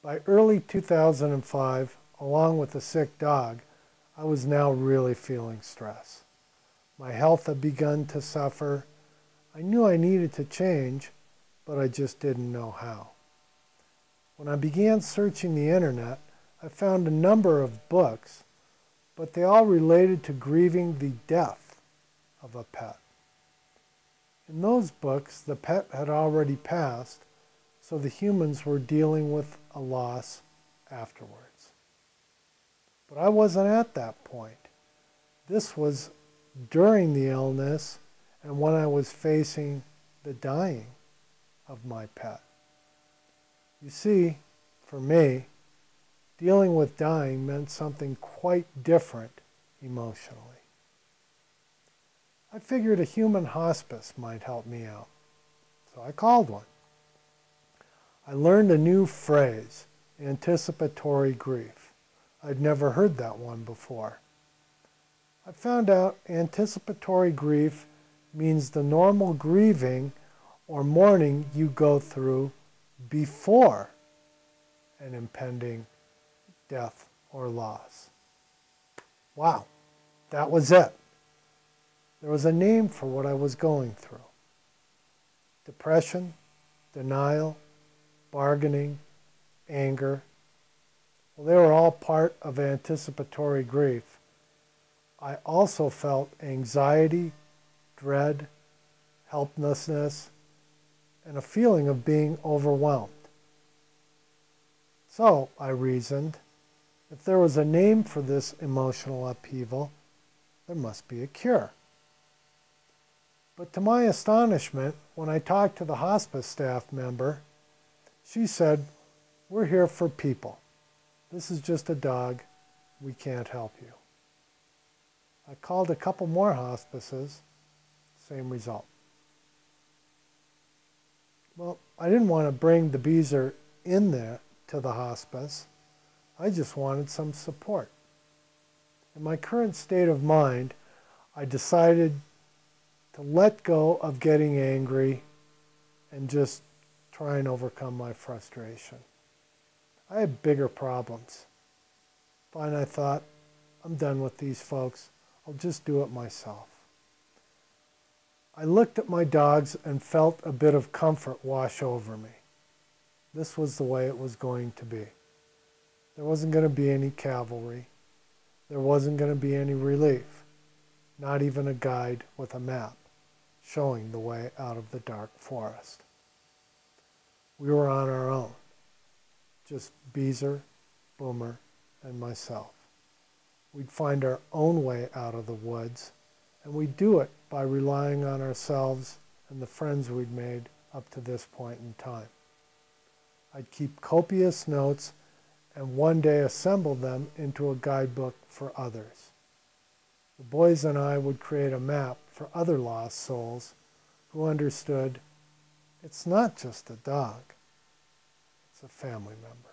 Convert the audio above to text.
By early 2005, along with a sick dog, I was now really feeling stress. My health had begun to suffer. I knew I needed to change, but I just didn't know how. When I began searching the internet, I found a number of books, but they all related to grieving the death of a pet. In those books, the pet had already passed, so the humans were dealing with a loss afterwards. But I wasn't at that point. This was during the illness and when I was facing the dying of my pet. You see, for me, dealing with dying meant something quite different emotionally. I figured a human hospice might help me out, so I called one. I learned a new phrase, anticipatory grief. I'd never heard that one before. I found out anticipatory grief means the normal grieving or mourning you go through before an impending death or loss. Wow, that was it. There was a name for what I was going through. Depression, denial, bargaining, anger. Well, they were all part of anticipatory grief. I also felt anxiety, dread, helplessness, and a feeling of being overwhelmed. So, I reasoned, if there was a name for this emotional upheaval, there must be a cure. But to my astonishment, when I talked to the hospice staff member, she said, "We're here for people. This is just a dog. We can't help you." I called a couple more hospices, same result. Well, I didn't want to bring the Beezer in there to the hospice. I just wanted some support. In my current state of mind, I decided to let go of getting angry and just try and overcome my frustration. I had bigger problems. Fine, I thought, I'm done with these folks. I'll just do it myself. I looked at my dogs and felt a bit of comfort wash over me. This was the way it was going to be. There wasn't going to be any cavalry. There wasn't going to be any relief. Not even a guide with a map showing the way out of the dark forest. We were on our own. Just Beezer, Boomer, and myself. We'd find our own way out of the woods, and we'd do it by relying on ourselves and the friends we'd made up to this point in time. I'd keep copious notes and one day assemble them into a guidebook for others. The boys and I would create a map for other lost souls who understood it's not just a dog, it's a family member.